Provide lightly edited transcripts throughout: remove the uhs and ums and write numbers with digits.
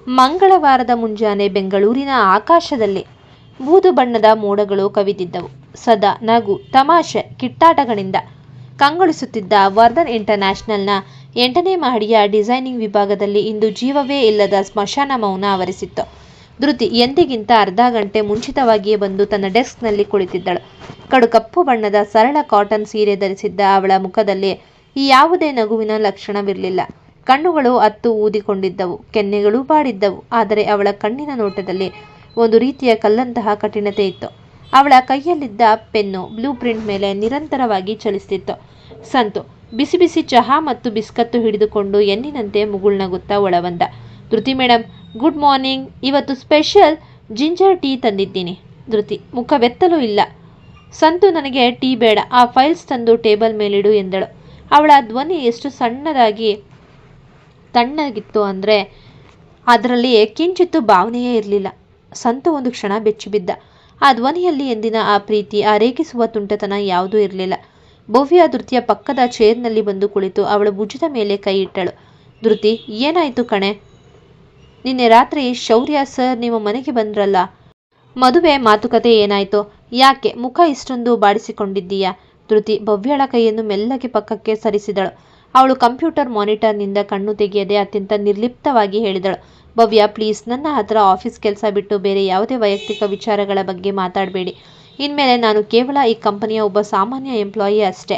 ಮಂಗಳವಾರದ ಮುಂಜಾನೆ ಬೆಂಗಳೂರಿನ ಆಕಾಶದಲ್ಲಿ ಬೂದು ಬಣ್ಣದ ಮೋಡಗಳು ಕವಿದಿದ್ದವು. ಸದಾ ನಗು, ತಮಾಷೆ, ಕಿಟ್ಟಾಟಗಳಿಂದ ಕಂಗೊಳಿಸುತ್ತಿದ್ದ ವರ್ಧನ್ ಇಂಟರ್ನ್ಯಾಷನಲ್ನ 8ನೇ ಮಹಡಿಯ ಡಿಸೈನಿಂಗ್ ವಿಭಾಗದಲ್ಲಿ ಇಂದು ಜೀವವೇ ಇಲ್ಲದ ಸ್ಮಶಾನ ಮೌನ ಆವರಿಸಿತ್ತು. ಧೃತಿ ಎಂದಿಗಿಂತ ಅರ್ಧ ಗಂಟೆ ಮುಂಚಿತವಾಗಿಯೇ ಬಂದು ತನ್ನ ಡೆಸ್ಕ್ನಲ್ಲಿ ಕುಳಿತಿದ್ದಳು. ಕಡು ಕಪ್ಪು ಬಣ್ಣದ ಸರಳ ಕಾಟನ್ ಸೀರೆ ಧರಿಸಿದ್ದ ಅವಳ ಮುಖದಲ್ಲಿ ಯಾವುದೇ ನಗುವಿನ ಲಕ್ಷಣವಿರಲಿಲ್ಲ. ಕಣ್ಣುಗಳು ಅತ್ತು ಊದಿಕೊಂಡಿದ್ದವು, ಕೆನ್ನೆಗಳು ಬಾಡಿದ್ದವು. ಆದರೆ ಅವಳ ಕಣ್ಣಿನ ನೋಟದಲ್ಲಿ ಒಂದು ರೀತಿಯ ಕಲ್ಲಂತಹ ಕಠಿಣತೆ ಇತ್ತು. ಅವಳ ಕೈಯಲ್ಲಿದ್ದ ಪೆನ್ನು ಬ್ಲೂ ಪ್ರಿಂಟ್ ಮೇಲೆ ನಿರಂತರವಾಗಿ ಚಲಿಸುತ್ತಿತ್ತು. ಸಂತು ಬಿಸಿ ಬಿಸಿ ಚಹಾ ಮತ್ತು ಬಿಸ್ಕತ್ತು ಹಿಡಿದುಕೊಂಡು ಎಂದಿನಂತೆ ಮುಗುಳ್ನಗುತ್ತಾ ಒಳಬಂದ. Dhriti madam, good morning. ಇವತ್ತು ಸ್ಪೆಷಲ್ ಜಿಂಜರ್ ಟೀ ತಂದಿದ್ದೀನಿ. ಧೃತಿ ಮುಖವೆತ್ತಲೂ ಇಲ್ಲ. ಸಂತು, ನನಗೆ ಟೀ ಬೇಡ, ಆ ಫೈಲ್ಸ್ ತಂದು ಟೇಬಲ್ ಮೇಲಿಡು ಎಂದಳು. ಅವಳ ಧ್ವನಿ ಎಷ್ಟು ತಣ್ಣಗಿತ್ತು ಅಂದರೆ ಅದರಲ್ಲಿ ಕಿಂಚಿತ್ತು ಭಾವನೆಯೇ ಇರಲಿಲ್ಲ. ಸಂತು ಒಂದು ಕ್ಷಣ ಬೆಚ್ಚಿಬಿದ್ದ. ಆ ಧ್ವನಿಯಲ್ಲಿ ಎಂದಿನ ಆ ಪ್ರೀತಿ, ಆ ರೇಗಿಸುವ ತುಂಟತನ ಯಾವುದೂ ಇರಲಿಲ್ಲ. ಭವ್ಯ ಧೃತಿಯ ಪಕ್ಕದ ಚೇರ್ನಲ್ಲಿ ಬಂದು ಕುಳಿತು ಅವಳ ಭುಜದ ಮೇಲೆ ಕೈ ಇಟ್ಟಳು. ಧೃತಿ, ಏನಾಯಿತು ಕಣೆ? ನಿನ್ನೆ ರಾತ್ರಿ ಶೌರ್ಯ ಸರ್ ನಿಮ್ಮ ಮನೆಗೆ ಬಂದ್ರಲ್ಲ, ಮದುವೆ ಮಾತುಕತೆ ಏನಾಯಿತು? ಯಾಕೆ ಮುಖ ಇಷ್ಟೊಂದು ಬಾಡಿಸಿಕೊಂಡಿದ್ದೀಯಾ? ಧೃತಿ ಭವ್ಯಳ ಕೈಯನ್ನು ಮೆಲ್ಲಗೆ ಪಕ್ಕಕ್ಕೆ ಸರಿಸಿದಳು. ಅವಳು ಕಂಪ್ಯೂಟರ್ ಮಾನಿಟರ್ನಿಂದ ಕಣ್ಣು ತೆಗೆಯದೆ ಅತ್ಯಂತ ನಿರ್ಲಿಪ್ತವಾಗಿ ಹೇಳಿದಳು. ಭವ್ಯ, ಪ್ಲೀಸ್, ನನ್ನ ಹತ್ರ ಆಫೀಸ್ ಕೆಲಸ ಬಿಟ್ಟು ಬೇರೆ ಯಾವುದೇ ವೈಯಕ್ತಿಕ ವಿಚಾರಗಳ ಬಗ್ಗೆ ಮಾತಾಡಬೇಡಿ. ಇನ್ಮೇಲೆ ನಾನು ಕೇವಲ ಈ ಕಂಪನಿಯ ಒಬ್ಬ ಸಾಮಾನ್ಯ ಎಂಪ್ಲಾಯಿ ಅಷ್ಟೇ.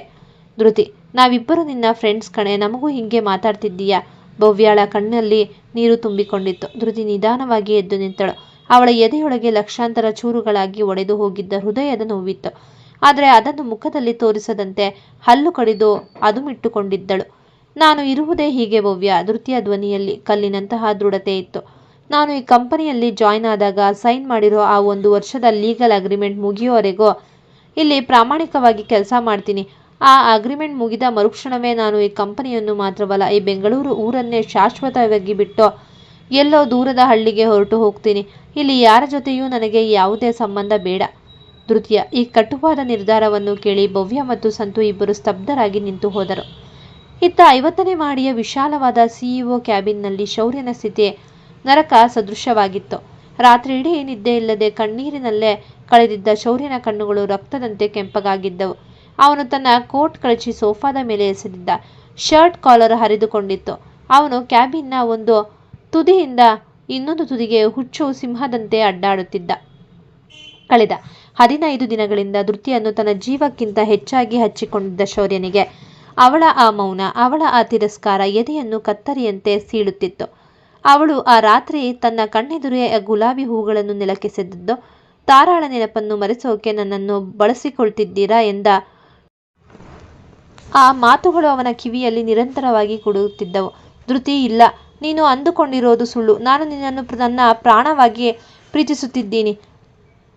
ಧೃತಿ, ನಾವಿಬ್ಬರು ನಿನ್ನ ಫ್ರೆಂಡ್ಸ್ ಕಣೆ, ನಮಗೂ ಹಿಂಗೆ ಮಾತಾಡ್ತಿದ್ದೀಯಾ? ಭವ್ಯಳ ಕಣ್ಣಲ್ಲಿ ನೀರು ತುಂಬಿಕೊಂಡಿತ್ತು. ಧೃತಿ ನಿಧಾನವಾಗಿ ಎದ್ದು ನಿಂತಳು. ಅವಳ ಎದೆಯೊಳಗೆ ಲಕ್ಷಾಂತರ ಚೂರುಗಳಾಗಿ ಒಡೆದು ಹೋಗಿದ್ದ ಹೃದಯದ ನೋವಿತ್ತು. ಆದರೆ ಅದನ್ನು ಮುಖದಲ್ಲಿ ತೋರಿಸದಂತೆ ಹಲ್ಲು ಕಡಿದು ಅದುಮಿಟ್ಟುಕೊಂಡಿದ್ದಳು. ನಾನು ಇರುವುದೇ ಹೀಗೆ ಭವ್ಯ. ಧೃತಿಯ ಧ್ವನಿಯಲ್ಲಿ ಕಲ್ಲಿನಂತಹ ದೃಢತೆ ಇತ್ತು. ನಾನು ಈ ಕಂಪನಿಯಲ್ಲಿ ಜಾಯ್ನ್ ಆದಾಗ ಸೈನ್ ಮಾಡಿರೋ ಆ 1 ವರ್ಷದ ಲೀಗಲ್ ಅಗ್ರಿಮೆಂಟ್ ಮುಗಿಯೋವರೆಗೂ ಇಲ್ಲಿ ಪ್ರಾಮಾಣಿಕವಾಗಿ ಕೆಲಸ ಮಾಡ್ತೀನಿ. ಆ ಅಗ್ರಿಮೆಂಟ್ ಮುಗಿದ ಮರುಕ್ಷಣವೇ ನಾನು ಈ ಕಂಪನಿಯನ್ನು ಮಾತ್ರವಲ್ಲ, ಈ ಬೆಂಗಳೂರು ಊರನ್ನೇ ಶಾಶ್ವತವಾಗಿ ಬಿಟ್ಟು ಎಲ್ಲೋ ದೂರದ ಹಳ್ಳಿಗೆ ಹೊರಟು ಹೋಗ್ತೀನಿ. ಇಲ್ಲಿ ಯಾರ ಜೊತೆಯೂ ನನಗೆ ಯಾವುದೇ ಸಂಬಂಧ ಬೇಡ. ಧೃತಿಯ ಈ ಕಟುವಾದ ನಿರ್ಧಾರವನ್ನು ಕೇಳಿ ಭವ್ಯ ಮತ್ತು ಸಂತು ಇಬ್ಬರು ಸ್ತಬ್ಧರಾಗಿ ನಿಂತು ಹೋದರು. ಇತ್ತ 50ನೇ ಮಹಡಿಯ ವಿಶಾಲವಾದ ಸಿಇಒ ಕ್ಯಾಬಿನ್ನಲ್ಲಿ ಶೌರ್ಯನ ಸ್ಥಿತಿ ನರಕ ಸದೃಶವಾಗಿತ್ತು. ರಾತ್ರಿ ಇಡೀ ನಿದ್ದೆ ಇಲ್ಲದೆ ಕಣ್ಣೀರಿನಲ್ಲೇ ಕಳೆದಿದ್ದ ಶೌರ್ಯನ ಕಣ್ಣುಗಳು ರಕ್ತದಂತೆ ಕೆಂಪಗಾಗಿದ್ದವು. ಅವನು ತನ್ನ ಕೋಟ್ ಕಳಚಿ ಸೋಫಾದ ಮೇಲೆ ಎಸೆದಿದ್ದ. Shirt collar ಹರಿದುಕೊಂಡಿತ್ತು. ಅವನು ಕ್ಯಾಬಿನ್ನ ಒಂದು ತುದಿಯಿಂದ ಇನ್ನೊಂದು ತುದಿಗೆ ಹುಚ್ಚು ಸಿಂಹದಂತೆ ಅಡ್ಡಾಡುತ್ತಿದ್ದ. ಕಳೆದ 15 ದಿನಗಳಿಂದ ಧೃತಿಯನ್ನು ತನ್ನ ಜೀವಕ್ಕಿಂತ ಹೆಚ್ಚಾಗಿ ಹಚ್ಚಿಕೊಂಡಿದ್ದ ಶೌರ್ಯನಿಗೆ ಅವಳ ಆ ಮೌನ, ಅವಳ ಆ ತಿರಸ್ಕಾರ ಎದೆಯನ್ನು ಕತ್ತರಿಯಂತೆ ಸೀಳುತ್ತಿತ್ತು. ಅವಳು ಆ ರಾತ್ರಿ ತನ್ನ ಕಣ್ಣೆದುರೇ ಗುಲಾಬಿ ಹೂಗಳನ್ನು ನೆಲಕ್ಕೆಸೆದದ್ದು, ತಾರಾಳ ನೆನಪನ್ನು ಮರೆಸೋಕೆ ನನ್ನನ್ನು ಬಳಸಿಕೊಳ್ತಿದ್ದೀರಾ ಎಂದ ಆ ಮಾತುಗಳು ಅವನ ಕಿವಿಯಲ್ಲಿ ನಿರಂತರವಾಗಿ ಕುಡಿಯುತ್ತಿದ್ದವು. ಧೃತಿ, ಇಲ್ಲ, ನೀನು ಅಂದುಕೊಂಡಿರೋದು ಸುಳ್ಳು. ನಾನು ನಿನ್ನನ್ನು ನನ್ನ ಪ್ರಾಣವಾಗಿ ಪ್ರೀತಿಸುತ್ತಿದ್ದೀನಿ.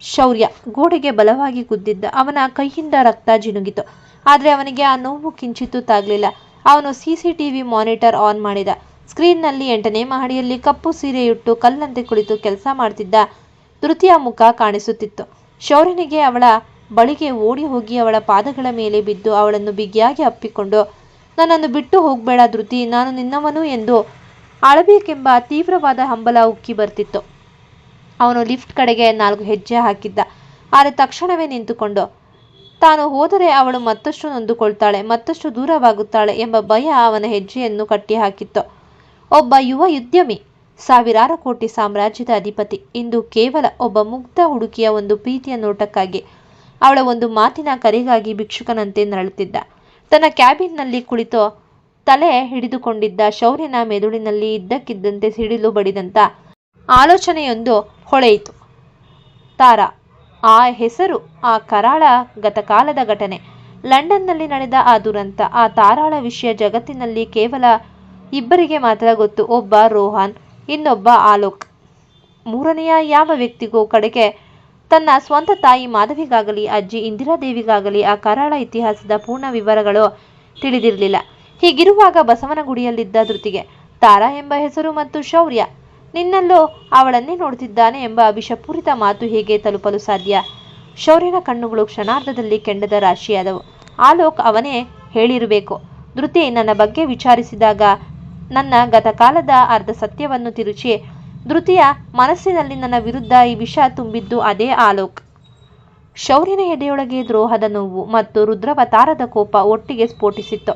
ಶೌರ್ಯ ಗೋಡೆಗೆ ಬಲವಾಗಿ ಗುದ್ದಿದ್ದ. ಅವನ ಕೈಯಿಂದ ರಕ್ತ ಜಿನುಗಿತು. ಆದರೆ ಅವನಿಗೆ ಆ ನೋವು ಕಿಂಚಿತ್ತೂ ತಾಗಲಿಲ್ಲ. ಅವನು CCTV ಮಾನಿಟರ್ ಆನ್ ಮಾಡಿದ. ಸ್ಕ್ರೀನ್ನಲ್ಲಿ 8ನೇ ಮಹಡಿಯಲ್ಲಿ ಕಪ್ಪು ಸೀರೆಯುಟ್ಟು ಕಲ್ಲಂತೆ ಕುಳಿತು ಕೆಲಸ ಮಾಡ್ತಿದ್ದ ಧೃತಿಯ ಮುಖ ಕಾಣಿಸುತ್ತಿತ್ತು. ಶೌರ್ಯನಿಗೆ ಅವಳ ಬಳಿಗೆ ಓಡಿ ಹೋಗಿ ಅವಳ ಪಾದಗಳ ಮೇಲೆ ಬಿದ್ದು ಅವಳನ್ನು ಬಿಗಿಯಾಗಿ ಅಪ್ಪಿಕೊಂಡು, ನನ್ನನ್ನು ಬಿಟ್ಟು ಹೋಗಬೇಡ ಧೃತಿ, ನಾನು ನಿನ್ನವನು ಎಂದು ಅಳಬೇಕೆಂಬ ತೀವ್ರವಾದ ಹಂಬಲ ಉಕ್ಕಿ ಬರ್ತಿತ್ತು. ಅವನು ಲಿಫ್ಟ್ ಕಡೆಗೆ 4 ಹೆಜ್ಜೆ ಹಾಕಿದ್ದ. ಆದರೆ ತಕ್ಷಣವೇ ನಿಂತುಕೊಂಡು, ತಾನು ಹೋದರೆ ಅವಳು ಮತ್ತಷ್ಟು ನೊಂದುಕೊಳ್ತಾಳೆ, ಮತ್ತಷ್ಟು ದೂರವಾಗುತ್ತಾಳೆ ಎಂಬ ಭಯ ಅವನ ಹೆಜ್ಜೆಯನ್ನು ಕಟ್ಟಿಹಾಕಿತ್ತು. ಒಬ್ಬ ಯುವ ಉದ್ಯಮಿ, ಸಾವಿರಾರು ಕೋಟಿ ಸಾಮ್ರಾಜ್ಯದ ಅಧಿಪತಿ, ಇಂದು ಕೇವಲ ಒಬ್ಬ ಮುಗ್ಧ ಹುಡುಗಿಯ ಒಂದು ಪ್ರೀತಿಯ ನೋಟಕ್ಕಾಗಿ, ಅವಳ ಒಂದು ಮಾತಿನ ಕರೆಗಾಗಿ ಭಿಕ್ಷುಕನಂತೆ ನರಳುತ್ತಿದ್ದ. ತನ್ನ ಕ್ಯಾಬಿನ್ನಲ್ಲಿ ಕುಳಿತು ತಲೆ ಹಿಡಿದುಕೊಂಡಿದ್ದ ಶೌರ್ಯನ ಮೆದುಳಿನಲ್ಲಿ ಇದ್ದಕ್ಕಿದ್ದಂತೆ ಸಿಡಿಲು ಬಡಿದಂಥ ಆಲೋಚನೆಯೊಂದು ಹೊಳೆಯಿತು. ತಾರಾ, ಆ ಹೆಸರು, ಆ ಕರಾಳ ಗತಕಾಲದ ಘಟನೆ, ಲಂಡನ್ನಲ್ಲಿ ನಡೆದ ಆ ದುರಂತ, ಆ ತಾರಾಳ ವಿಷಯ ಜಗತ್ತಿನಲ್ಲಿ ಕೇವಲ ಇಬ್ಬರಿಗೆ ಮಾತ್ರ ಗೊತ್ತು. ಒಬ್ಬ ರೋಹನ್, ಇನ್ನೊಬ್ಬ ಆಲೋಕ್. ಮೂರನೆಯ ಯಾವ ವ್ಯಕ್ತಿಗೂ ಕಡೆಗೆ ತನ್ನ ಸ್ವಂತ ತಾಯಿ ಮಾಧವಿಗಾಗಲಿ ಅಜ್ಜಿ ಇಂದಿರಾದೇವಿಗಾಗಲಿ ಆ ಕರಾಳ ಇತಿಹಾಸದ ಪೂರ್ಣ ವಿವರಗಳು ತಿಳಿದಿರಲಿಲ್ಲ. ಹೀಗಿರುವಾಗ ಬಸವನಗುಡಿಯಲ್ಲಿದ್ದ ಧೃತಿಗೆ ತಾರಾ ಎಂಬ ಹೆಸರು ಮತ್ತು ಶೌರ್ಯ ನಿನ್ನಲ್ಲೂ ಅವಳನ್ನೇ ನೋಡ್ತಿದ್ದಾನೆ ಎಂಬ ವಿಷಪೂರಿತ ಮಾತು ಹೇಗೆ ತಲುಪಲು ಸಾಧ್ಯ? ಶೌರ್ಯನ ಕಣ್ಣುಗಳು ಕ್ಷಣಾರ್ಧದಲ್ಲಿ ಕೆಂಡದ ರಾಶಿಯಾದವು. ಆಲೋಕ್ ಅವನೇ ಹೇಳಿರಬೇಕು. ಧೃತಿ ನನ್ನ ಬಗ್ಗೆ ವಿಚಾರಿಸಿದಾಗ ನನ್ನ ಗತಕಾಲದ ಅರ್ಧ ಸತ್ಯವನ್ನು ತಿರುಚಿ ಧೃತಿಯ ಮನಸ್ಸಿನಲ್ಲಿ ನನ್ನ ವಿರುದ್ಧ ಈ ವಿಷ ತುಂಬಿದ್ದು ಅದೇ ಆಲೋಕ್. ಶೌರ್ಯನ ಎದೆಯೊಳಗೆ ದ್ರೋಹದ ನೋವು ಮತ್ತು ರುದ್ರಾವತಾರದ ಕೋಪ ಒಟ್ಟಿಗೆ ಸ್ಫೋಟಿಸಿತ್ತು.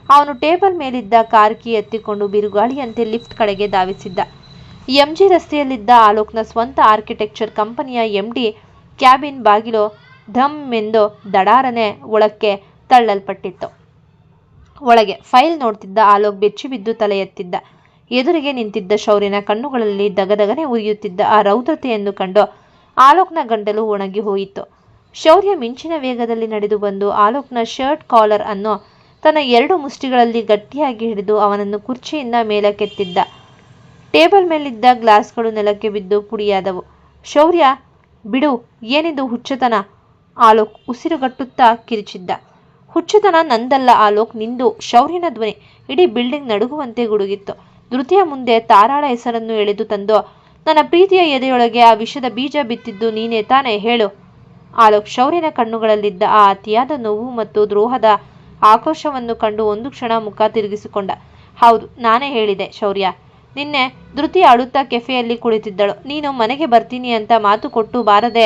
ಅವನು ಟೇಬಲ್ ಮೇಲಿದ್ದ ಕಾರ್ ಕೀ ಎತ್ತಿಕೊಂಡು ಬಿರುಗಾಳಿಯಂತೆ ಲಿಫ್ಟ್ ಕಡೆಗೆ ಧಾವಿಸಿದ್ದ. ಎಂಜಿ ರಸ್ತೆಯಲ್ಲಿದ್ದ ಆಲೋಕ್ನ ಸ್ವಂತ ಆರ್ಕಿಟೆಕ್ಚರ್ ಕಂಪನಿಯ ಎಂಡಿ ಕ್ಯಾಬಿನ್ ಬಾಗಿಲು ಧಮ್ ಎಂದು ದಡಾರನೆ ಒಳಕ್ಕೆ ತಳ್ಳಲ್ಪಟ್ಟಿತ್ತು. ಒಳಗೆ ಫೈಲ್ ನೋಡ್ತಿದ್ದ ಆಲೋಕ್ ಬೆಚ್ಚಿ ಬಿದ್ದು ತಲೆ ಎತ್ತಿದ್ದ. ಎದುರಿಗೆ ನಿಂತಿದ್ದ ಶೌರ್ಯನ ಕಣ್ಣುಗಳಲ್ಲಿ ದಗದಗನೆ ಉರಿಯುತ್ತಿದ್ದ ಆ ರೌದ್ರತೆಯನ್ನು ಕಂಡು ಆಲೋಕ್ನ ಗಂಟಲು ಒಣಗಿ ಹೋಯಿತು. ಶೌರ್ಯ ಮಿಂಚಿನ ವೇಗದಲ್ಲಿ ನಡೆದು ಬಂದು ಆಲೋಕ್ನ ಶರ್ಟ್ ಕಾಲರ್ ಅನ್ನು ತನ್ನ 2 ಮುಷ್ಟಿಗಳಲ್ಲಿ ಗಟ್ಟಿಯಾಗಿ ಹಿಡಿದು ಅವನನ್ನು ಕುರ್ಚಿಯಿಂದ ಮೇಲಕ್ಕೆತ್ತಿದ್ದ. ಟೇಬಲ್ ಮೇಲಿದ್ದ ಗ್ಲಾಸ್ಗಳು ನೆಲಕ್ಕೆ ಬಿದ್ದು ಪುಡಿಯಾದವು. ಶೌರ್ಯ, ಬಿಡು, ಏನಿದು ಹುಚ್ಚತನ? ಆಲೋಕ್ ಉಸಿರುಗಟ್ಟುತ್ತಾ ಕಿರಿಚಿದ್ದ. ಹುಚ್ಚುತನ ನಂದಲ್ಲ ಆಲೋಕ್, ನಿಂದು. ಶೌರ್ಯನ ಧ್ವನಿ ಇಡೀ ಬಿಲ್ಡಿಂಗ್ ನಡುಗುವಂತೆ ಗುಡುಗಿತ್ತು. ಧೃತಿಯ ಮುಂದೆ ತಾರಾಳ ಹೆಸರನ್ನು ಎಳೆದು ತಂದು ನನ್ನ ಪ್ರೀತಿಯ ಎದೆಯೊಳಗೆ ಆ ವಿಷದ ಬೀಜ ಬಿತ್ತಿದ್ದು ನೀನೇ ತಾನೇ, ಹೇಳು. ಆಲೋಕ್ ಶೌರ್ಯನ ಕಣ್ಣುಗಳಲ್ಲಿದ್ದ ಆ ಅತಿಯಾದ ನೋವು ಮತ್ತು ದ್ರೋಹದ ಆಕ್ರೋಶವನ್ನು ಕಂಡು ಒಂದು ಕ್ಷಣ ಮುಖ ತಿರುಗಿಸಿಕೊಂಡ. ಹೌದು, ನಾನೇ ಹೇಳಿದೆ ಶೌರ್ಯ. ನಿನ್ನೆ ಧೃತಿ ಅಳುತ್ತಾ ಕೆಫೆಯಲ್ಲಿ ಕುಳಿತಿದ್ದಳು. ನೀನು ಮನೆಗೆ ಬರ್ತೀನಿ ಅಂತ ಮಾತು ಕೊಟ್ಟು ಬಾರದೆ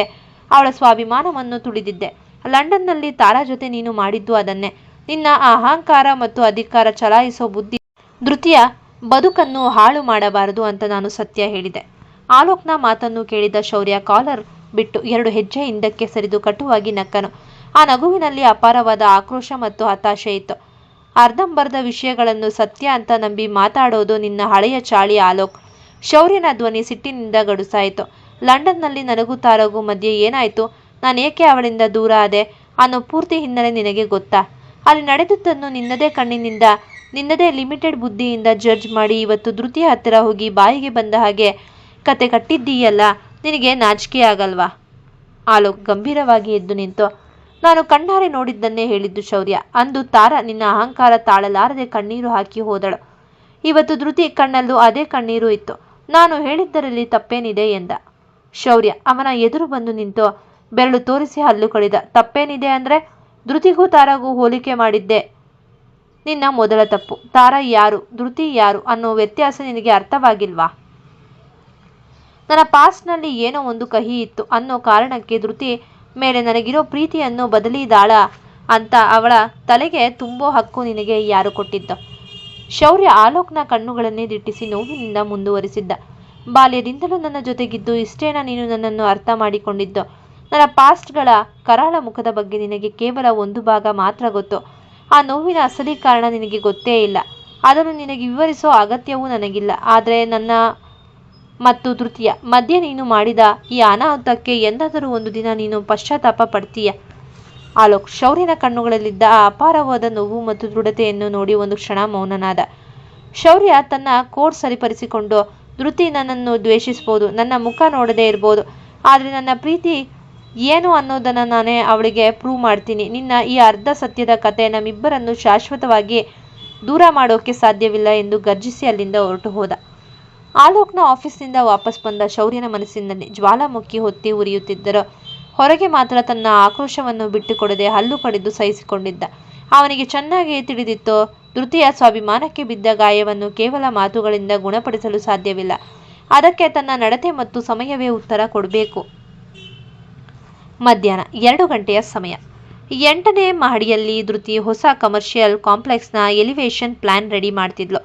ಅವಳ ಸ್ವಾಭಿಮಾನವನ್ನು ತುಳಿದಿದ್ದೆ. ಲಂಡನ್ನಲ್ಲಿ ತಾರಾ ಜೊತೆ ನೀನು ಮಾಡಿದ್ದು ಅದನ್ನೇ. ನಿನ್ನ ಅಹಂಕಾರ ಮತ್ತು ಅಧಿಕಾರ ಚಲಾಯಿಸೋ ಬುದ್ಧಿ ಧೃತಿಯ ಬದುಕನ್ನು ಹಾಳು ಮಾಡಬಾರದು ಅಂತ ನಾನು ಸತ್ಯ ಹೇಳಿದೆ. ಆಲೋಕ್ನ ಮಾತನ್ನು ಕೇಳಿದ ಶೌರ್ಯ ಕಾಲರ್ ಬಿಟ್ಟು 2 ಹೆಜ್ಜೆ ಹಿಂದಕ್ಕೆ ಸರಿದು ಕಟುವಾಗಿ ನಕ್ಕನು. ಆ ನಗುವಿನಲ್ಲಿ ಅಪಾರವಾದ ಆಕ್ರೋಶ ಮತ್ತು ಹತಾಶೆ ಇತ್ತು. ಅರ್ಧಂಬರ್ಧ ವಿಷಯಗಳನ್ನು ಸತ್ಯ ಅಂತ ನಂಬಿ ಮಾತಾಡೋದು ನಿನ್ನ ಹಳೆಯ ಚಾಳಿ ಆಲೋಕ್. ಶೌರ್ಯನ ಧ್ವನಿ ಸಿಟ್ಟಿನಿಂದ ಗಡುಸಾಯಿತು. ಲಂಡನ್ನಲ್ಲಿ ನನಗೂ ತಾರಗೂ ಮಧ್ಯೆ ಏನಾಯ್ತು? ನಾನೇಕೆ ಅವಳಿಂದ ದೂರ ಆದೆ ಅನ್ನೋ ಪೂರ್ತಿ ಹಿನ್ನೆಲೆ ನಿನಗೆ ಗೊತ್ತಾ? ಅಲ್ಲಿ ನಡೆದದ್ದನ್ನು ನಿನ್ನದೇ ಕಣ್ಣಿನಿಂದ, ನಿನ್ನದೇ ಲಿಮಿಟೆಡ್ ಬುದ್ಧಿಯಿಂದ ಜಡ್ಜ್ ಮಾಡಿ ಇವತ್ತು ಧೃತಿಯ ಹತ್ತಿರ ಹೋಗಿ ಬಾಯಿಗೆ ಬಂದ ಹಾಗೆ ಕತೆ ಕಟ್ಟಿದ್ದೀಯಲ್ಲ, ನಿನಗೆ ನಾಚಿಕೆ ಆಗಲ್ವಾ? ಆಲೋಕ್ ಗಂಭೀರವಾಗಿ ಎದ್ದು ನಿಂತು, ನಾನು ಕಣ್ಣಾರೆ ನೋಡಿದ್ದನ್ನೇ ಹೇಳಿದ್ದು ಶೌರ್ಯ. ಅಂದು ತಾರಾ ನಿನ್ನ ಅಹಂಕಾರ ತಾಳಲಾರದೆ ಕಣ್ಣೀರು ಹಾಕಿ ಹೋದಳು. ಇವತ್ತು ಧೃತಿ ಕಣ್ಣಲ್ಲೂ ಅದೇ ಕಣ್ಣೀರು ಇತ್ತು. ನಾನು ಹೇಳಿದ್ದರಲ್ಲಿ ತಪ್ಪೇನಿದೆ ಎಂದ. ಶೌರ್ಯ ಅವನ ಎದುರು ಬಂದು ನಿಂತು ಬೆರಳು ತೋರಿಸಿ ಹಲ್ಲು ಕಡಿದ. ತಪ್ಪೇನಿದೆ ಅಂದ್ರೆ? ಧೃತಿಗೂ ತಾರಾಗೂ ಹೋಲಿಕೆ ಮಾಡಿದ್ದೆ ನಿನ್ನ ಮೊದಲ ತಪ್ಪು. ತಾರಾ ಯಾರು, ಧೃತಿ ಯಾರು ಅನ್ನೋ ವ್ಯತ್ಯಾಸ ನಿನಗೆ ಅರ್ಥವಾಗಿಲ್ವಾ? ನನ್ನ ಪಾಸ್ಟ್ನಲ್ಲಿ ಏನೋ ಒಂದು ಕಹಿ ಇತ್ತು ಅನ್ನೋ ಕಾರಣಕ್ಕೆ ಧೃತಿ ಮೇಲೆ ನನಗಿರೋ ಪ್ರೀತಿಯನ್ನು ಬದಲಿದಾಳ ಅಂತ ಅವಳ ತಲೆಗೆ ತುಂಬೋ ಹಕ್ಕು ನಿನಗೆ ಯಾರು ಕೊಟ್ಟಿದ್ದು? ಶೌರ್ಯ ಆಲೋಕ್ನ ಕಣ್ಣುಗಳನ್ನೇ ದಿಟ್ಟಿಸಿ ನೋವಿನಿಂದ ಮುಂದುವರಿಸಿದ್ದ. ಬಾಲ್ಯದಿಂದಲೂ ನನ್ನ ಜೊತೆಗಿದ್ದು ಇಷ್ಟೇನ ನೀನು ನನ್ನನ್ನು ಅರ್ಥ ಮಾಡಿಕೊಂಡಿದ್ದು? ನನ್ನ ಪಾಸ್ಟ್ಗಳ ಕರಾಳ ಮುಖದ ಬಗ್ಗೆ ನಿನಗೆ ಕೇವಲ ಒಂದು ಭಾಗ ಮಾತ್ರ ಗೊತ್ತು. ಆ ನೋವಿನ ಅಸಲಿ ಕಾರಣ ನಿನಗೆ ಗೊತ್ತೇ ಇಲ್ಲ. ಅದನ್ನು ನಿನಗೆ ವಿವರಿಸೋ ಅಗತ್ಯವೂ ನನಗಿಲ್ಲ. ಆದರೆ ನನ್ನ ಮತ್ತು ಧೃತಿಯ ಮಧ್ಯೆ ನೀನು ಮಾಡಿದ ಈ ಅನಾಹುತಕ್ಕೆ ಎಂದಾದರೂ ಒಂದು ದಿನ ನೀನು ಪಶ್ಚಾತ್ತಾಪ ಪಡ್ತೀಯ? ಆಲೋಕ್ ಶೌರ್ಯನ ಕಣ್ಣುಗಳಲ್ಲಿದ್ದ ಆ ಅಪಾರವಾದ ನೋವು ಮತ್ತು ದೃಢತೆಯನ್ನು ನೋಡಿ ಒಂದು ಕ್ಷಣ ಮೌನನಾದ. ಶೌರ್ಯ ತನ್ನ ಕೋಟ್ ಸರಿಪಡಿಸಿಕೊಂಡು, ಧೃತಿ ನನ್ನನ್ನು ದ್ವೇಷಿಸ್ಬೋದು, ನನ್ನ ಮುಖ ನೋಡದೇ ಇರ್ಬೋದು, ಆದರೆ ನನ್ನ ಪ್ರೀತಿ ಏನು ಅನ್ನೋದನ್ನು ನಾನೇ ಅವಳಿಗೆ ಪ್ರೂವ್ ಮಾಡ್ತೀನಿ. ನಿನ್ನ ಈ ಅರ್ಧ ಸತ್ಯದ ಕತೆ ನಮ್ಮಿಬ್ಬರನ್ನು ಶಾಶ್ವತವಾಗಿ ದೂರ ಮಾಡೋಕೆ ಸಾಧ್ಯವಿಲ್ಲ ಎಂದು ಗರ್ಜಿಸಿ ಅಲ್ಲಿಂದ ಹೊರಟು ಹೋದ. ಆಲೋಕ್ನ ಆಫೀಸ್ನಿಂದ ವಾಪಸ್ ಬಂದ ಶೌರ್ಯನ ಮನಸ್ಸಿನಲ್ಲಿ ಜ್ವಾಲಾಮುಖಿ ಹೊತ್ತಿ ಉರಿಯುತ್ತಿದ್ದರು. ಹೊರಗೆ ಮಾತ್ರ ತನ್ನ ಆಕ್ರೋಶವನ್ನು ಬಿಟ್ಟುಕೊಡದೆ ಹಲ್ಲು ಕಡಿದು ಸಹಿಸಿಕೊಂಡಿದ್ದ. ಅವನಿಗೆ ಚೆನ್ನಾಗಿ ತಿಳಿದಿತ್ತು, ಧೃತಿಯ ಸ್ವಾಭಿಮಾನಕ್ಕೆ ಬಿದ್ದ ಗಾಯವನ್ನು ಕೇವಲ ಮಾತುಗಳಿಂದ ಗುಣಪಡಿಸಲು ಸಾಧ್ಯವಿಲ್ಲ. ಅದಕ್ಕೆ ತನ್ನ ನಡತೆ ಮತ್ತು ಸಮಯವೇ ಉತ್ತರ ಕೊಡಬೇಕು. ಮಧ್ಯಾಹ್ನ 2 ಗಂಟೆಯ ಸಮಯ. 8ನೇ ಮಹಡಿಯಲ್ಲಿ ಧೃತಿ ಹೊಸ ಕಮರ್ಷಿಯಲ್ ಕಾಂಪ್ಲೆಕ್ಸ್ನ ಎಲಿವೇಶನ್ ಪ್ಲಾನ್ ರೆಡಿ ಮಾಡ್ತಿದ್ಲು.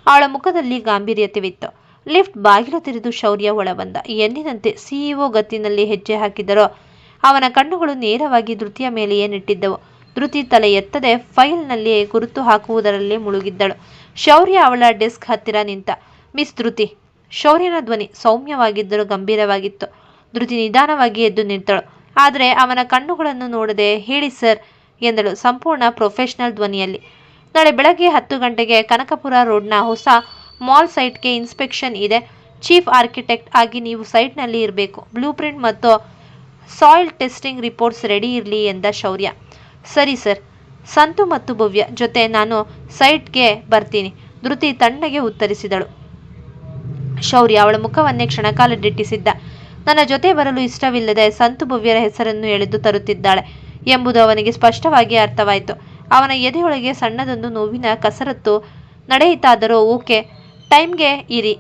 ಅವಳ ಮುಖದಲ್ಲಿ ಗಾಂಭೀರ್ಯತೆವಿತ್ತು. ಲಿಫ್ಟ್ ಬಾಗಿಲು ತೆರೆದು ಶೌರ್ಯ ಒಳಬಂದ. ಎಂದಿನಂತೆ ಸಿಇಒ ಗತ್ತಿನಲ್ಲಿ ಹೆಜ್ಜೆ ಹಾಕಿದರೋ ಅವನ ಕಣ್ಣುಗಳು ನೇರವಾಗಿ ಧೃತಿಯ ಮೇಲೆಯೇ ನೆಟ್ಟಿದ್ದವು. ಧೃತಿ ತಲೆ ಎತ್ತದೆ ಫೈಲ್ನಲ್ಲಿ ಗುರುತು ಹಾಕುವುದರಲ್ಲೇ ಮುಳುಗಿದ್ದಳು. ಶೌರ್ಯ ಅವಳ ಡೆಸ್ಕ್ ಹತ್ತಿರ ನಿಂತ. ಮಿಸ್ ಧೃತಿ. ಶೌರ್ಯನ ಧ್ವನಿ ಸೌಮ್ಯವಾಗಿದ್ದರೂ ಗಂಭೀರವಾಗಿತ್ತು. ಧೃತಿ ನಿಧಾನವಾಗಿ ಎದ್ದು ನಿಂತಳು. ಆದರೆ ಅವನ ಕಣ್ಣುಗಳನ್ನು ನೋಡದೆ, ಹೇಳಿ ಸರ್ ಎಂದಳು ಸಂಪೂರ್ಣ ಪ್ರೊಫೆಷನಲ್ ಧ್ವನಿಯಲ್ಲಿ. ನಾಳೆ ಬೆಳಗ್ಗೆ 10 ಗಂಟೆಗೆ ಕನಕಪುರ ರೋಡ್ನ ಹೊಸ ಮಾಲ್ ಸೈಟ್ಗೆ ಇನ್ಸ್ಪೆಕ್ಷನ್ ಇದೆ. ಚೀಫ್ ಆರ್ಕಿಟೆಕ್ಟ್ ಆಗಿ ನೀವು ಸೈಟ್ನಲ್ಲಿ ಇರಬೇಕು. ಬ್ಲೂ ಪ್ರಿಂಟ್ ಮತ್ತು ಸಾಯಿಲ್ ಟೆಸ್ಟಿಂಗ್ ರಿಪೋರ್ಟ್ಸ್ ರೆಡಿ ಇರಲಿ ಎಂದ ಶೌರ್ಯ. ಸರಿ ಸರ್. ಸಂತು ಮತ್ತು ಭವ್ಯ ಜೊತೆ ನಾನು ಸೈಟ್ಗೆ ಬರ್ತೀನಿ, ಧೃತಿ ತಣ್ಣಗೆ ಉತ್ತರಿಸಿದಳು. ಶೌರ್ಯ ಅವಳ ಮುಖವನ್ನೇ ಕ್ಷಣಕಾಲ ದಿಟ್ಟಿಸಿದ್ದ. ನನ್ನ ಜೊತೆ ಬರಲು ಇಷ್ಟವಿಲ್ಲದೆ ಸಂತು ಭವ್ಯರ ಹೆಸರನ್ನು ಎಳೆದು ತರುತ್ತಿದ್ದಾಳೆ ಎಂಬುದು ಅವನಿಗೆ ಸ್ಪಷ್ಟವಾಗಿ ಅರ್ಥವಾಯಿತು. ಅವನ ಎದೆಯೊಳಗೆ ಸಣ್ಣದೊಂದು ನೋವಿನ ಕಸರತ್ತು ನಡೆಯಿತಾದರೂ ಓಕೆ, ಟೈಮ್ಗೆ ಇರಿ.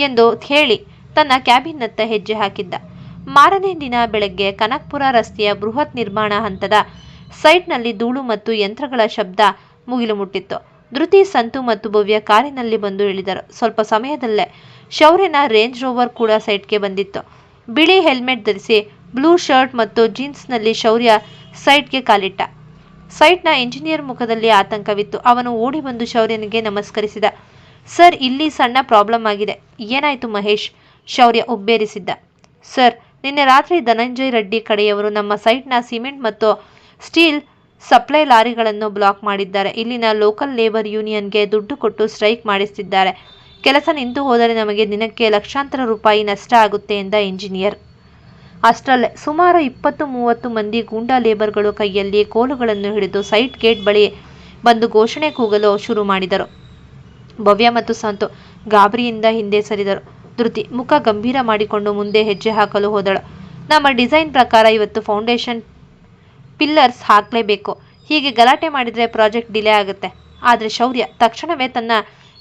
ಎಂದು ಹೇಳಿ ತನ್ನ ಕ್ಯಾಬಿನ್ನತ್ತ ಹೆಜ್ಜೆ ಹಾಕಿದ್ದ. ಮಾರನೇ ದಿನ ಬೆಳಗ್ಗೆ ಕನಕ್ಪುರ ರಸ್ತೆಯ ಬೃಹತ್ ನಿರ್ಮಾಣ ಹಂತದ ಸೈಟ್ನಲ್ಲಿ ಧೂಳು ಮತ್ತು ಯಂತ್ರಗಳ ಶಬ್ದ ಮುಗಿಲು ಮುಟ್ಟಿತ್ತು. ಧೃತಿ, ಸಂತು ಮತ್ತು ಭವ್ಯ ಕಾರಿನಲ್ಲಿ ಬಂದು ಇಳಿದರು. ಸ್ವಲ್ಪ ಸಮಯದಲ್ಲೇ ಶೌರ್ಯನ ರೇಂಜ್ ರೋವರ್ ಕೂಡ ಸೈಟ್ಗೆ ಬಂದಿತ್ತು. ಬಿಳಿ ಹೆಲ್ಮೆಟ್ ಧರಿಸಿ ಬ್ಲೂ ಶರ್ಟ್ ಮತ್ತು ಜೀನ್ಸ್ನಲ್ಲಿ ಶೌರ್ಯ ಸೈಟ್ಗೆ ಕಾಲಿಟ್ಟ. ಸೈಟ್ನ ಇಂಜಿನಿಯರ್ ಮುಖದಲ್ಲಿ ಆತಂಕವಿತ್ತು. ಅವನು ಓಡಿ ಬಂದು ಶೌರ್ಯನಿಗೆ ನಮಸ್ಕರಿಸಿದ. ಸರ್, ಇಲ್ಲಿ ಸಣ್ಣ ಪ್ರಾಬ್ಲಮ್ ಆಗಿದೆ. ಏನಾಯ್ತು ಮಹೇಶ್? ಶೌರ್ಯ ಉಬ್ಬೇರಿಸಿದ್ದ. ಸರ್, ನಿನ್ನೆ ರಾತ್ರಿ ಧನಂಜಯ್ ರೆಡ್ಡಿ ಕಡೆಯವರು ನಮ್ಮ ಸೈಟ್ನ ಸಿಮೆಂಟ್ ಮತ್ತು ಸ್ಟೀಲ್ ಸಪ್ಲೈ ಲಾರಿಗಳನ್ನು ಬ್ಲಾಕ್ ಮಾಡಿದ್ದಾರೆ. ಇಲ್ಲಿನ ಲೋಕಲ್ ಲೇಬರ್ ಯೂನಿಯನ್ಗೆ ದುಡ್ಡು ಕೊಟ್ಟು ಸ್ಟ್ರೈಕ್ ಮಾಡಿಸ್ತಿದ್ದಾರೆ. ಕೆಲಸ ನಿಂತು ಹೋದರೆ ನಮಗೆ ದಿನಕ್ಕೆ ಲಕ್ಷಾಂತರ ರೂಪಾಯಿ ನಷ್ಟ ಆಗುತ್ತೆ ಎಂದ ಇಂಜಿನಿಯರ್. ಅಷ್ಟರಲ್ಲೇ ಸುಮಾರು 20-30 ಮಂದಿ ಗೂಂಡಾ ಲೇಬರ್ಗಳು ಕೈಯಲ್ಲಿ ಕೋಲುಗಳನ್ನು ಹಿಡಿದು ಸೈಟ್ ಗೇಟ್ ಬಳಿ ಬಂದು ಘೋಷಣೆ ಕೂಗಲು ಶುರು ಮಾಡಿದರು. ಭವ್ಯ ಮತ್ತು ಸಂತು ಗಾಬರಿಯಿಂದ ಹಿಂದೆ ಸರಿದರು. ಧೃತಿ ಮುಖ ಗಂಭೀರ ಮಾಡಿಕೊಂಡು ಮುಂದೆ ಹೆಜ್ಜೆ ಹಾಕಲು ಹೋದಳು. ನಮ್ಮ ಡಿಸೈನ್ ಪ್ರಕಾರ ಇವತ್ತು ಫೌಂಡೇಶನ್ ಪಿಲ್ಲರ್ಸ್ ಹಾಕಲೇಬೇಕು. ಹೀಗೆ ಗಲಾಟೆ ಮಾಡಿದರೆ ಪ್ರಾಜೆಕ್ಟ್ ಡಿಲೇ ಆಗುತ್ತೆ. ಆದರೆ ಶೌರ್ಯ ತಕ್ಷಣವೇ ತನ್ನ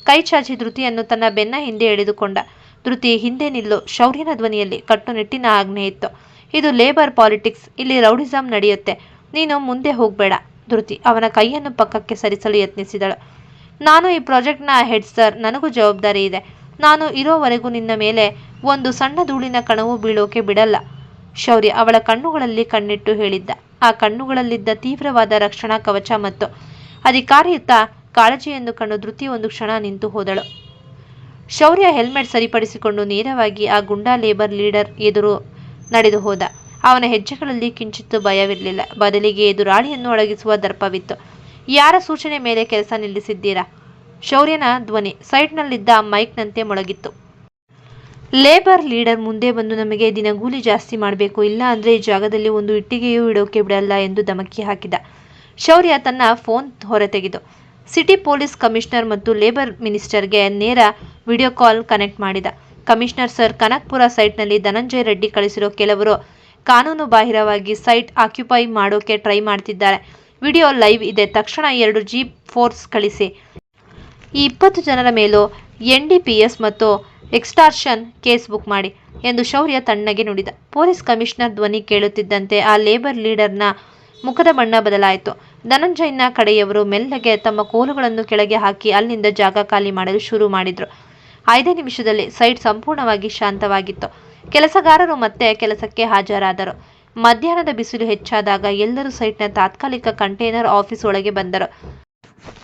ಕೈ ಚಾಚಿ ಧೃತಿಯನ್ನು ತನ್ನ ಬೆನ್ನ ಹಿಂದೆ ಎಳೆದುಕೊಂಡ. ಧೃತಿ, ಹಿಂದೆ ನಿಲ್ಲು. ಶೌರ್ಯನ ಧ್ವನಿಯಲ್ಲಿ ಕಟ್ಟುನಿಟ್ಟಿನ ಆಜ್ಞೆ ಇತ್ತು. ಇದು ಲೇಬರ್ ಪಾಲಿಟಿಕ್ಸ್. ಇಲ್ಲಿ ರೌಡಿಸಂ ನಡೆಯುತ್ತೆ. ನೀನು ಮುಂದೆ ಹೋಗಬೇಡ. ಧೃತಿ ಅವನ ಕೈಯನ್ನು ಪಕ್ಕಕ್ಕೆ ಸರಿಸಲು ಯತ್ನಿಸಿದಳು. ನಾನು ಈ ಪ್ರಾಜೆಕ್ಟ್ನ ಹೆಡ್ ಸರ್. ನನಗೂ ಜವಾಬ್ದಾರಿ ಇದೆ. ನಾನು ಇರೋವರೆಗೂ ನಿನ್ನ ಮೇಲೆ ಒಂದು ಸಣ್ಣ ಧೂಳಿನ ಕಣವು ಬೀಳೋಕೆ ಬಿಡಲ್ಲ. ಶೌರ್ಯ ಅವಳ ಕಣ್ಣುಗಳಲ್ಲಿ ಕಣ್ಣಿಟ್ಟು ಹೇಳಿದ್ದ. ಆ ಕಣ್ಣುಗಳಲ್ಲಿದ್ದ ತೀವ್ರವಾದ ರಕ್ಷಣಾ ಕವಚ ಮತ್ತು ಅಧಿಕಾರಿಯುತ ಕಾಳಜಿಯನ್ನು ಕಂಡು ಧೃತಿ ಒಂದು ಕ್ಷಣ ನಿಂತು ಹೋದಳು. ಶೌರ್ಯ ಹೆಲ್ಮೆಟ್ ಸರಿಪಡಿಸಿಕೊಂಡು ನೇರವಾಗಿ ಆ ಗುಂಡಾ ಲೇಬರ್ ಲೀಡರ್ ಎದುರು ನಡೆದು ಹೋದ. ಅವನ ಹೆಜ್ಜೆಗಳಲ್ಲಿ ಕಿಂಚಿತ್ತೂ ಭಯವಿರಲಿಲ್ಲ. ಬದಲಿಗೆ ಎದುರಾಳಿಯನ್ನು ಅಡಗಿಸುವ ದರ್ಪವಿತ್ತು. ಯಾರ ಸೂಚನೆ ಮೇಲೆ ಕೆಲಸ ನಿಲ್ಲಿಸಿದ್ದೀರಾ? ಶೌರ್ಯನ ಧ್ವನಿ ಸೈಟ್ನಲ್ಲಿದ್ದ ಮೈಕ್ನಂತೆ ಮೊಳಗಿತ್ತು. ಲೇಬರ್ ಲೀಡರ್ ಮುಂದೆ ಬಂದು ನಮಗೆ ದಿನಗೂಲಿ ಜಾಸ್ತಿ ಮಾಡಬೇಕು, ಇಲ್ಲ ಅಂದರೆ ಈ ಜಾಗದಲ್ಲಿ ಒಂದು ಇಟ್ಟಿಗೆಯೂ ಇಡೋಕೆ ಬಿಡಲ್ಲ ಎಂದು ಧಮಕಿ ಹಾಕಿದ. ಶೌರ್ಯ ತನ್ನ ಫೋನ್ ಹೊರತೆಗೆದು ಸಿಟಿ ಪೊಲೀಸ್ ಕಮಿಷನರ್ ಮತ್ತು ಲೇಬರ್ ಮಿನಿಸ್ಟರ್ಗೆ ನೇರ ವಿಡಿಯೋ ಕಾಲ್ ಕನೆಕ್ಟ್ ಮಾಡಿದ. ಕಮಿಷನರ್ ಸರ್, ಕನಕ್ಪುರ ಸೈಟ್ನಲ್ಲಿ ಧನಂಜಯ್ ರೆಡ್ಡಿ ಕಳಿಸಿರೋ ಕೆಲವರು ಕಾನೂನು ಬಾಹಿರವಾಗಿ ಸೈಟ್ ಆಕ್ಯುಪೈ ಮಾಡೋಕೆ ಟ್ರೈ ಮಾಡ್ತಿದ್ದಾರೆ. ವಿಡಿಯೋ ಲೈವ್ ಇದೆ. ತಕ್ಷಣ 2 ಜೀಪ್ ಫೋರ್ಸ್ ಕಳಿಸಿ. ಈ 20 ಜನರ ಮೇಲೂ NDPS ಮತ್ತು ಎಕ್ಸ್ಟಾರ್ಷನ್ ಕೇಸ್ ಬುಕ್ ಮಾಡಿ ಎಂದು ಶೌರ್ಯ ತಣ್ಣಗೆ ನುಡಿದ. ಪೊಲೀಸ್ ಕಮಿಷನರ್ ಧ್ವನಿ ಕೇಳುತ್ತಿದ್ದಂತೆ ಆ ಲೇಬರ್ ಲೀಡರ್ನ ಮುಖದ ಬಣ್ಣ ಬದಲಾಯಿತು. ಧನಂಜಯ್ನ ಕಡೆಯವರು ಮೆಲ್ಲಗೆ ತಮ್ಮ ಕೋಲುಗಳನ್ನು ಕೆಳಗೆ ಹಾಕಿ ಅಲ್ಲಿಂದ ಜಾಗ ಖಾಲಿ ಮಾಡಲು ಶುರು ಮಾಡಿದ್ರು. 5 ನಿಮಿಷದಲ್ಲಿ ಸೈಟ್ ಸಂಪೂರ್ಣವಾಗಿ ಶಾಂತವಾಗಿತ್ತು. ಕೆಲಸಗಾರರು ಮತ್ತೆ ಕೆಲಸಕ್ಕೆ ಹಾಜರಾದರು. ಮಧ್ಯಾಹ್ನದ ಬಿಸಿಲು ಹೆಚ್ಚಾದಾಗ ಎಲ್ಲರೂ ಸೈಟ್ನ ತಾತ್ಕಾಲಿಕ ಕಂಟೈನರ್ ಆಫೀಸ್ ಒಳಗೆ ಬಂದರು.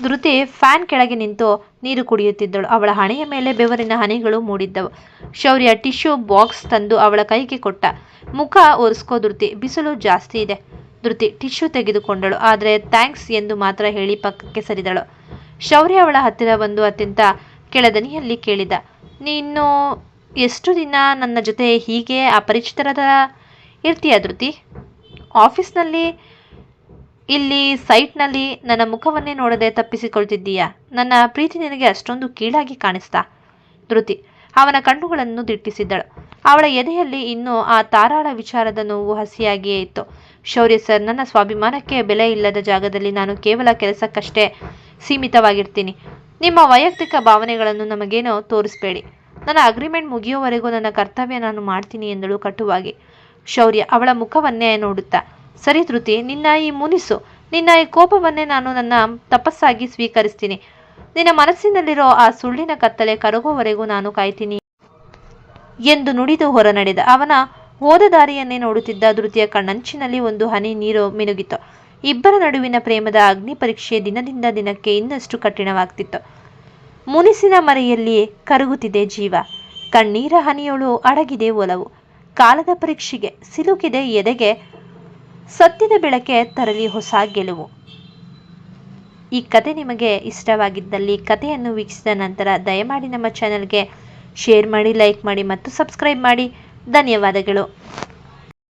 ಧೃತಿ ಫ್ಯಾನ್ ಕೆಳಗೆ ನಿಂತು ನೀರು ಕುಡಿಯುತ್ತಿದ್ದಳು. ಅವಳ ಹಣೆಯ ಮೇಲೆ ಬೆವರಿನ ಹನಿಗಳು ಮೂಡಿದ್ದವು. ಶೌರ್ಯ ಟಿಶ್ಯೂ ಬಾಕ್ಸ್ ತಂದು ಅವಳ ಕೈಗೆ ಕೊಟ್ಟ. ಮುಖ ಒರೆಸ್ಕೋ ಧೃತಿ, ಬಿಸಿಲು ಜಾಸ್ತಿ ಇದೆ. ಧೃತಿ ಟಿಶ್ಯೂ ತೆಗೆದುಕೊಂಡಳು. ಆದರೆ ಥ್ಯಾಂಕ್ಸ್ ಎಂದು ಮಾತ್ರ ಹೇಳಿ ಪಕ್ಕಕ್ಕೆ ಸರಿದಳು. ಶೌರ್ಯ ಅವಳ ಹತ್ತಿರ ಬಂದು ಅತ್ಯಂತ ಕೆಳದನಿಯಲ್ಲಿ ಕೇಳಿದ, ನೀನು ಎಷ್ಟು ದಿನ ನನ್ನ ಜೊತೆ ಹೀಗೆ ಅಪರಿಚಿತರ ಇರ್ತೀಯ ಧೃತಿ? ಆಫೀಸ್ನಲ್ಲಿ, ಇಲ್ಲಿ ಸೈಟ್ನಲ್ಲಿ ನನ್ನ ಮುಖವನ್ನೇ ನೋಡದೆ ತಪ್ಪಿಸಿಕೊಳ್ತಿದ್ದೀಯಾ? ನನ್ನ ಪ್ರೀತಿ ನಿನಗೆ ಅಷ್ಟೊಂದು ಕೀಳಾಗಿ ಕಾಣಿಸ್ತಾ? ಧೃತಿ ಅವನ ಕಣ್ಣುಗಳನ್ನು ದಿಟ್ಟಿಸಿದ್ದಳು. ಅವಳ ಎದೆಯಲ್ಲಿ ಇನ್ನೂ ಆ ತಾರಾಳ ವಿಚಾರದ ನೋವು ಹಸಿಯಾಗಿಯೇ ಇತ್ತು. ಶೌರ್ಯ ಸರ್, ನನ್ನ ಸ್ವಾಭಿಮಾನಕ್ಕೆ ಬೆಲೆ ಇಲ್ಲದ ಜಾಗದಲ್ಲಿ ನಾನು ಕೇವಲ ಕೆಲಸಕ್ಕಷ್ಟೇ ಸೀಮಿತವಾಗಿರ್ತೀನಿ. ನಿಮ್ಮ ವೈಯಕ್ತಿಕ ಭಾವನೆಗಳನ್ನು ನಮಗೇನೋ ತೋರಿಸ್ಬೇಡಿ. ನನ್ನ ಅಗ್ರಿಮೆಂಟ್ ಮುಗಿಯೋವರೆಗೂ ನನ್ನ ಕರ್ತವ್ಯ ನಾನು ಮಾಡ್ತೀನಿ ಎಂದಳು ಕಟುವಾಗಿ. ಶೌರ್ಯ ಅವಳ ಮುಖವನ್ನೇ ನೋಡುತ್ತಾ, ಸರಿ ಧೃತಿ, ನಿನ್ನ ಈ ಮುನಿಸು, ನಿನ್ನ ಈ ಕೋಪವನ್ನೇ ನಾನು ನನ್ನ ತಪಸ್ಸಾಗಿ ಸ್ವೀಕರಿಸ್ತೀನಿ. ನಿನ್ನ ಮನಸ್ಸಿನಲ್ಲಿರೋ ಆ ಸುಳ್ಳಿನ ಕತ್ತಲೆ ಕರಗೋವರೆಗೂ ನಾನು ಕಾಯ್ತೀನಿ ಎಂದು ನುಡಿದು ಹೊರ ನಡೆದ. ಅವನ ಹೋದ ದಾರಿಯನ್ನೇ ನೋಡುತ್ತಿದ್ದ ಧೃತಿಯ ಕಣ್ಣಂಚಿನಲ್ಲಿ ಒಂದು ಹನಿ ನೀರು ಮಿನುಗಿತು. ಇಬ್ಬರ ನಡುವಿನ ಪ್ರೇಮದ ಅಗ್ನಿ ಪರೀಕ್ಷೆ ದಿನದಿಂದ ದಿನಕ್ಕೆ ಇನ್ನಷ್ಟು ಕಠಿಣವಾಗ್ತಿತ್ತು. ಮುನಿಸಿನ ಮರೆಯಲ್ಲಿ ಕರಗುತ್ತಿದೆ ಜೀವ. ಕಣ್ಣೀರ ಹನಿಯೊಳು ಅಡಗಿದೆ ಒಲವು. ಕಾಲದ ಪರೀಕ್ಷೆಗೆ ಸಿಲುಕಿದೆ ಎದೆಗೆ. ಸತ್ಯದ ಬೆಳಕೆ ತರಲಿ ಹೊಸ ಗೆಲುವು. ಈ ಕತೆ ನಿಮಗೆ ಇಷ್ಟವಾಗಿದ್ದಲ್ಲಿ ಕಥೆಯನ್ನು ವೀಕ್ಷಿಸಿದ ನಂತರ ದಯಮಾಡಿ ನಮ್ಮ ಚಾನೆಲ್ಗೆ ಶೇರ್ ಮಾಡಿ, ಲೈಕ್ ಮಾಡಿ ಮತ್ತು ಸಬ್ಸ್ಕ್ರೈಬ್ ಮಾಡಿ. ಧನ್ಯವಾದಗಳು.